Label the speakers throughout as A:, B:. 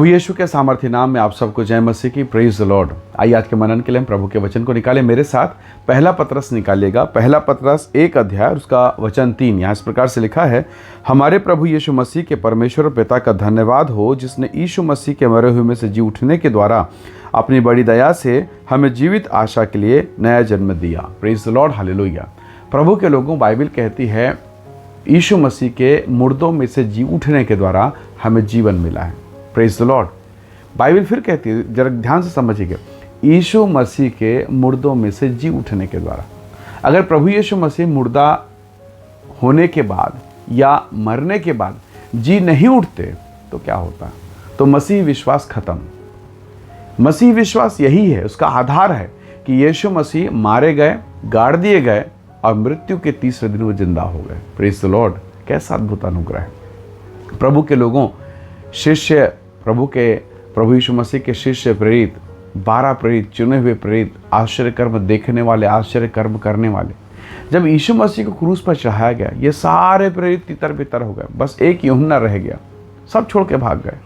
A: प्रभु यीशु के सामर्थ्य नाम में आप सबको जय मसीह की। Praise the Lord. आइए आज के मनन के लिए हम प्रभु के वचन को निकालें। मेरे साथ पहला पतरस निकालिएगा। पहला पतरस 1 अध्याय उसका वचन 3। यहाँ इस प्रकार से लिखा है, हमारे प्रभु यीशु मसीह के परमेश्वर और पिता का धन्यवाद हो, जिसने यीशु मसीह के मरे हुए में से जी उठने के द्वारा अपनी बड़ी दया से हमें जीवित आशा के लिए नया जन्म दिया। Praise the Lord, hallelujah. प्रभु के लोगों, बाइबल कहती है यीशु मसीह के मुर्दों में से जी उठने के द्वारा हमें जीवन मिला है। Praise the Lord. बाइबल फिर कहती है, जरा ध्यान से समझिएगा, यीशु मसीह के मुर्दों में से जी उठने के द्वारा। अगर प्रभु यीशु मसीह मुर्दा होने के बाद या मरने के बाद जी नहीं उठते तो क्या होता? तो मसीह विश्वास खत्म। मसीह विश्वास यही है, उसका आधार है कि यीशु मसीह मारे गए, गाड़ दिए गए और मृत्यु के तीसरे दिन वो जिंदा हो गए। Praise the Lord. कैसा अद्भुत अनुग्रह है। प्रभु के लोगों, शिष्य प्रभु यीशु मसीह के शिष्य प्रेरित, 12 प्रेरित, चुने हुए प्रेरित, आश्चर्य कर्म देखने वाले, आश्चर्य कर्म करने वाले, जब यीशु मसीह को क्रूस पर चढ़ाया गया, ये सारे प्रेरित तितर बितर हो गए। बस एक यूहन्ना रह गया, सब छोड़ के भाग गए।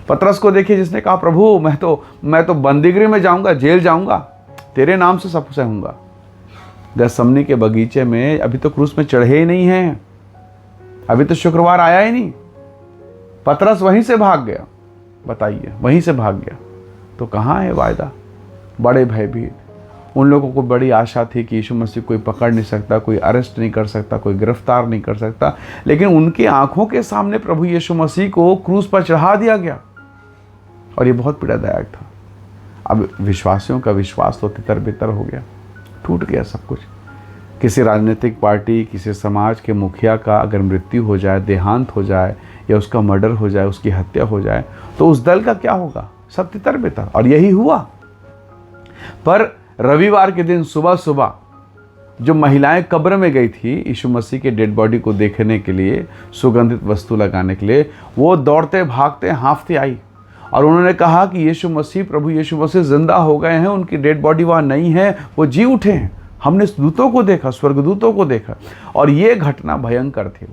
A: पतरस को देखिए, जिसने कहा, प्रभु मैं तो बंदीगृह में जाऊंगा, जेल जाऊंगा, तेरे नाम से सब सहूंगा। गethsemane के बगीचे में अभी तो क्रूस में चढ़े ही नहीं हैं, अभी तो शुक्रवार आया ही नहीं, पतरस वहीं से भाग गया। बताइए, वहीं से भाग गया तो कहाँ है वायदा? बड़े भयभीत। उन लोगों को बड़ी आशा थी कि यीशु मसीह कोई पकड़ नहीं सकता, कोई अरेस्ट नहीं कर सकता, कोई गिरफ्तार नहीं कर सकता, लेकिन उनकी आंखों के सामने प्रभु यीशु मसीह को क्रूस पर चढ़ा दिया गया और ये बहुत पीड़ादायक था। अब विश्वासियों का विश्वास तो तितर बितर हो गया, टूट गया सब कुछ। किसी राजनीतिक पार्टी, किसी समाज के मुखिया का अगर मृत्यु हो जाए, देहांत हो जाए या उसका मर्डर हो जाए, उसकी हत्या हो जाए, तो उस दल का क्या होगा? सब तितर बितर। और यही हुआ। पर रविवार के दिन सुबह सुबह जो महिलाएं कब्र में गई थी यीशु मसीह के डेड बॉडी को देखने के लिए, सुगंधित वस्तु लगाने के लिए, वो दौड़ते भागते हाँफते आई और उन्होंने कहा कि यीशु मसीह, प्रभु यीशु मसीह जिंदा हो गए हैं, उनकी डेड बॉडी वहाँ नहीं है, वो जी उठे हैं। हमने दूतों को देखा, स्वर्गदूतों को देखा। और ये घटना भयंकर थी।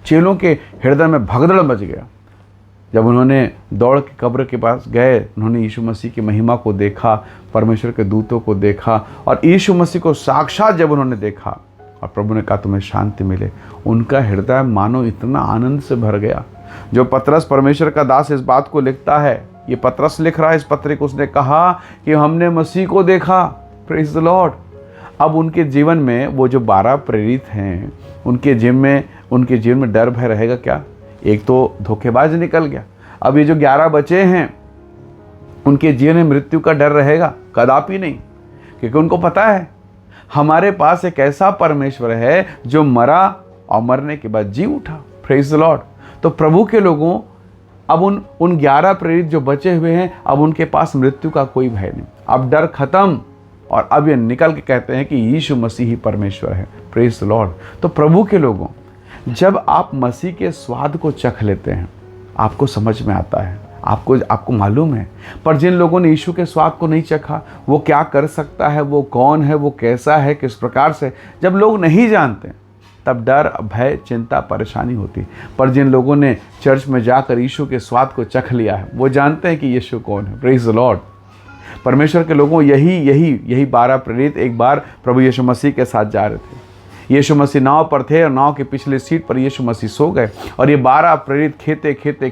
A: चेलों के हृदय में भगदड़ मच गया जब उन्होंने दौड़ के कब्र के पास गए। उन्होंने यीशु मसीह की महिमा को देखा, परमेश्वर के दूतों को देखा और यीशु मसीह को साक्षात जब उन्होंने देखा और प्रभु ने कहा तुम्हें शांति मिले, उनका हृदय मानो इतना आनंद से भर गया। जो पतरस, परमेश्वर का दास, इस बात को लिखता है, ये पतरस लिख रहा है इस पत्र को, उसने कहा कि हमने मसीह को देखा। Praise the Lord. अब उनके जीवन में वो जो 12 प्रेरित हैं, उनके जीवन में डर भय रहेगा क्या? एक तो धोखेबाज निकल गया। अब ये जो 11 बचे हैं, उनके जीवन में मृत्यु का डर रहेगा? कदापि नहीं, क्योंकि उनको पता है हमारे पास एक ऐसा परमेश्वर है जो मरा और मरने के बाद जी उठा। Praise the Lord. तो प्रभु के लोगों, अब उन 11 प्रेरित जो बचे हुए हैं, अब उनके पास मृत्यु का कोई भय नहीं, अब डर खत्म। और अब ये निकल के कहते हैं कि यीशु मसीह ही परमेश्वर है। Praise the Lord. तो प्रभु के लोगों, जब आप मसीह के स्वाद को चख लेते हैं, आपको समझ में आता है, आपको मालूम है। पर जिन लोगों ने यीशु के स्वाद को नहीं चखा, वो क्या कर सकता है, वो कौन है, वो कैसा है, किस प्रकार से, जब लोग नहीं जानते तब डर, भय, चिंता, परेशानी होती। पर जिन लोगों ने चर्च में जाकर यीशु के स्वाद को चख लिया है, वो जानते हैं कि यीशु कौन है। Praise the Lord. परमेश्वर के लोगों, यही 12 प्रेरित एक बार प्रभु यीशु मसीह के साथ जा रहे थे। यीशु मसीह नाव पर थे और नाव की पिछली सीट पर यीशु मसीह सो गए और ये 12 प्रेरित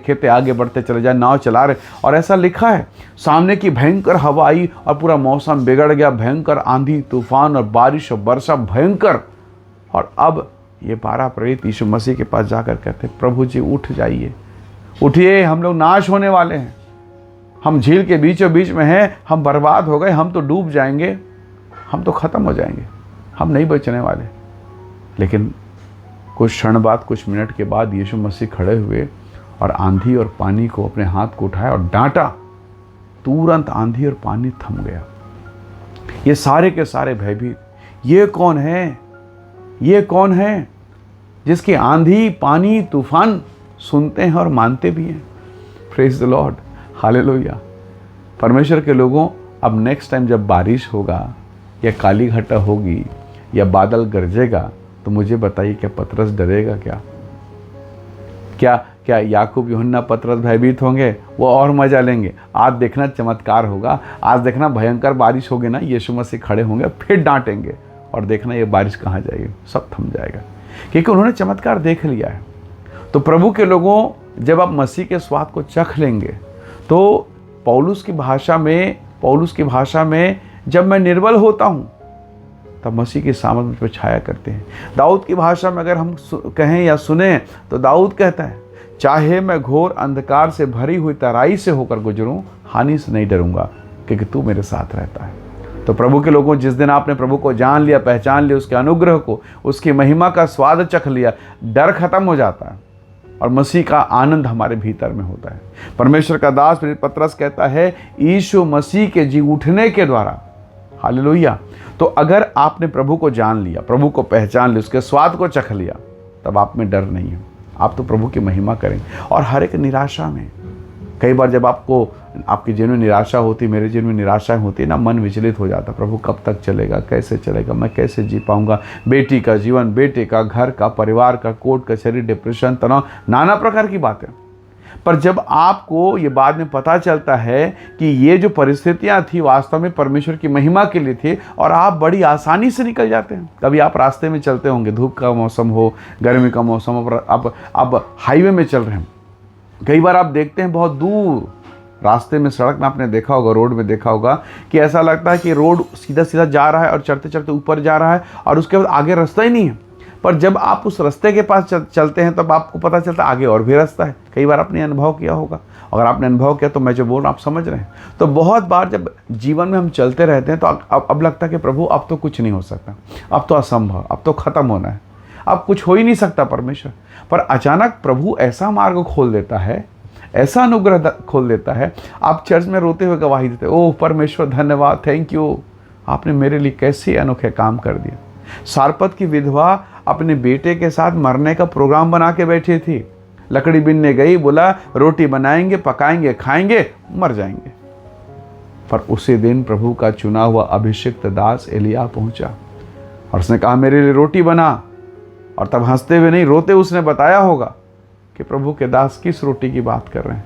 A: खेते आगे बढ़ते चले जाए, नाव चला रहे। और ऐसा लिखा है, सामने की भयंकर हवा आई और पूरा मौसम बिगड़ गया, भयंकर आंधी, तूफान और बारिश और वर्षा भयंकर। और अब ये 12 प्रेरित यीशु मसीह के पास जाकर कहते, प्रभु जी उठ जाइए, उठिए, हम लोग नाश होने वाले हैं, हम झील के बीचों बीच में हैं, हम बर्बाद हो गए, हम तो डूब जाएंगे, हम तो ख़त्म हो जाएंगे, हम नहीं बचने वाले। लेकिन कुछ क्षण बाद, कुछ मिनट के बाद यीशु मसीह खड़े हुए और आंधी और पानी को अपने हाथ को उठाया और डांटा। तुरंत आंधी और पानी थम गया। ये सारे के सारे भयभीत, ये कौन है, ये कौन है जिसकी आंधी, पानी, तूफान सुनते हैं और मानते भी हैं। Praise the Lord, hallelujah. परमेश्वर के लोगों, अब नेक्स्ट टाइम जब बारिश होगा या काली घटा होगी या बादल गरजेगा, तो मुझे बताइए, क्या पतरस डरेगा? क्या क्या याकूब, यूहन्ना, पतरस भयभीत होंगे? वो और मज़ा लेंगे। आज देखना चमत्कार होगा, आज देखना भयंकर बारिश होगी ना, यीशु मसीह खड़े होंगे, फिर डांटेंगे और देखना ये बारिश कहाँ जाएगी, सब थम जाएगा, क्योंकि उन्होंने चमत्कार देख लिया है। तो प्रभु के लोगों, जब आप मसीह के स्वाद को चख लेंगे तो पौलुस की भाषा में जब मैं निर्बल होता हूँ तब मसीह की सामर्थ मुझ पर छाया करते हैं। दाऊद की भाषा में अगर हम कहें या सुने तो दाऊद कहता है, चाहे मैं घोर अंधकार से भरी हुई तराई से होकर गुजरूं, हानि से नहीं डरूंगा, क्योंकि तू मेरे साथ रहता है। तो प्रभु के लोगों, जिस दिन आपने प्रभु को जान लिया, पहचान लिया, उसके अनुग्रह को, उसकी महिमा का स्वाद चख लिया, डर खत्म हो जाता है और मसीह का आनंद हमारे भीतर में होता है। परमेश्वर का दास पतरस कहता है, यीशु मसीह के जी उठने के द्वारा, हालेलुया। तो अगर आपने प्रभु को जान लिया, प्रभु को पहचान लिया, उसके स्वाद को चख लिया, तब आप में डर नहीं है। आप तो प्रभु की महिमा करेंगे। और हर एक निराशा में, कई बार जब आपके जीवन में निराशा होती, मेरे जीवन में निराशा होती है ना, मन विचलित हो जाता, प्रभु कब तक चलेगा, कैसे चलेगा, मैं कैसे जी पाऊंगा, बेटी का जीवन, बेटे का, घर का, परिवार का, कोर्ट कचहरी, डिप्रेशन, तनाव, नाना प्रकार की बातें। पर जब आपको ये बाद में पता चलता है कि ये जो परिस्थितियां थी वास्तव में परमेश्वर की महिमा के लिए थी, और आप बड़ी आसानी से निकल जाते हैं। कभी आप रास्ते में चलते होंगे, धूप का मौसम हो, गर्मी का मौसम हो, अब हाईवे में चल रहे हैं, कई बार आप देखते हैं बहुत दूर रास्ते में, सड़क में आपने देखा होगा, रोड में देखा होगा कि ऐसा लगता है कि रोड सीधा सीधा जा रहा है और चढ़ते चढ़ते ऊपर जा रहा है और उसके बाद आगे रास्ता ही नहीं है। पर जब आप उस रास्ते के पास चलते हैं तब आपको पता चलता है आगे और भी रास्ता है। कई बार आपने अनुभव किया होगा, अगर आपने अनुभव किया तो मैं जो बोल रहा हूँ आप समझ रहे हैं। तो बहुत बार जब जीवन में हम चलते रहते हैं तो अब लगता है कि प्रभु अब तो कुछ नहीं हो सकता, अब तो असंभव, अब तो ख़त्म होना है, अब कुछ हो ही नहीं सकता परमेश्वर। पर अचानक प्रभु ऐसा मार्ग खोल देता है, ऐसा अनुग्रह खोल देता है, आप चर्च में रोते हुए गवाही देते, ओह परमेश्वर धन्यवाद, थैंक यू, आपने मेरे लिए कैसे अनोखे काम कर दिए। सारपत की विधवा अपने बेटे के साथ मरने का प्रोग्राम बना के बैठी थी, लकड़ी बीनने गई, बोला रोटी बनाएंगे, पकाएंगे, खाएंगे, मर जाएंगे। पर उसी दिन प्रभु का चुना हुआ अभिषिक्त दास एलिया पहुंचा और उसने कहा मेरे लिए रोटी बना। और तब हंसते हुए नहीं, रोते उसने बताया होगा कि प्रभु के दास किस रोटी की बात कर रहे हैं।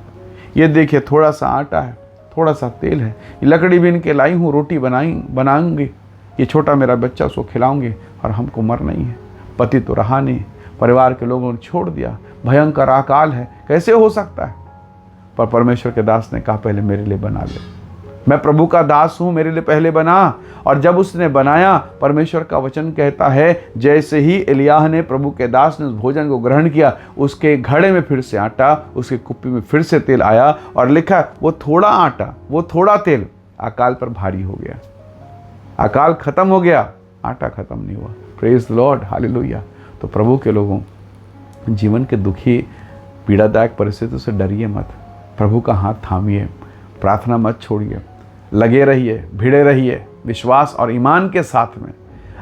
A: ये देखिए, थोड़ा सा आटा है, थोड़ा सा तेल है, ये लकड़ी बीन के लाई हूँ, रोटी बनाऊंगी, ये छोटा मेरा बच्चा, उसको खिलाऊंगी, और हमको मरना ही है। पति तो रहा नहीं, परिवार के लोगों ने छोड़ दिया, भयंकर अकाल है, कैसे हो सकता है। पर परमेश्वर के दास ने कहा पहले मेरे लिए बना ले, मैं प्रभु का दास हूँ, मेरे लिए पहले बना। और जब उसने बनाया, परमेश्वर का वचन कहता है जैसे ही एलियाह ने, प्रभु के दास ने उस भोजन को ग्रहण किया, उसके घड़े में फिर से आटा, उसके कुप्पी में फिर से तेल आया, और लिखा वो थोड़ा आटा, वो थोड़ा तेल अकाल पर भारी हो गया। अकाल खत्म हो गया, आटा खत्म नहीं हुआ। Praise the Lord, hallelujah. तो प्रभु के लोगों, जीवन के दुखी पीड़ादायक परिस्थितियों से डरिए मत, प्रभु का हाथ थामिए, प्रार्थना मत छोड़िए, लगे रहिए, भिड़े रहिए, विश्वास और ईमान के साथ में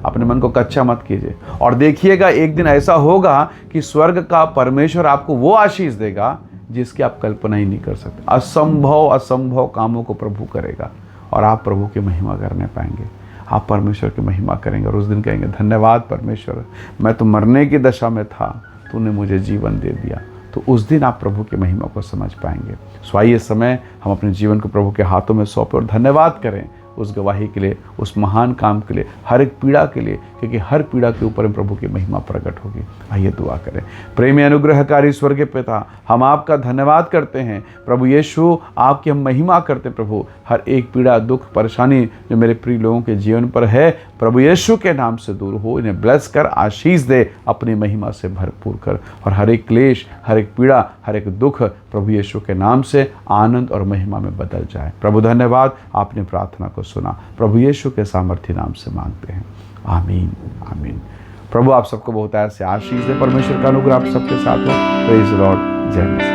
A: अपने मन को कच्चा मत कीजिए। और देखिएगा एक दिन ऐसा होगा कि स्वर्ग का परमेश्वर आपको वो आशीष देगा जिसकी आप कल्पना ही नहीं कर सकते। असंभव कामों को प्रभु करेगा और आप प्रभु की महिमा करने पाएंगे, आप परमेश्वर की महिमा करेंगे। और उस दिन कहेंगे धन्यवाद परमेश्वर, मैं तो मरने की दशा में था, तूने मुझे जीवन दे दिया। तो उस दिन आप प्रभु की महिमा को समझ पाएंगे। सो आइए समय हम अपने जीवन को प्रभु के हाथों में सौंपें और धन्यवाद करें उस गवाही के लिए, उस महान काम के लिए, हर एक पीड़ा के लिए, क्योंकि हर पीड़ा के ऊपर प्रभु की महिमा प्रकट होगी। आइए दुआ करें। प्रेमी अनुग्रहकारी स्वर्गीय पिता, हम आपका धन्यवाद करते हैं प्रभु यीशु, आपकी हम महिमा करते प्रभु। हर एक पीड़ा, दुख, परेशानी जो मेरे प्रिय लोगों के जीवन पर है, प्रभु यीशु के नाम से दूर हो, इन्हें ब्लेस कर, आशीष दे, अपनी महिमा से भरपूर कर। और हर एक क्लेश, हर एक पीड़ा, हर एक दुख प्रभु यीशु के नाम से आनंद और महिमा में बदल जाए। प्रभु धन्यवाद, आपने प्रार्थना को सुना, प्रभु यीशु के सामर्थ्य नाम से मांगते हैं, आमीन आमीन। प्रभु आप सबको बहुत ऐसे आशीष दे, परमेश्वर का अनुग्रह आप सबके साथ हो। प्रेज द लॉर्ड, जय मसीह।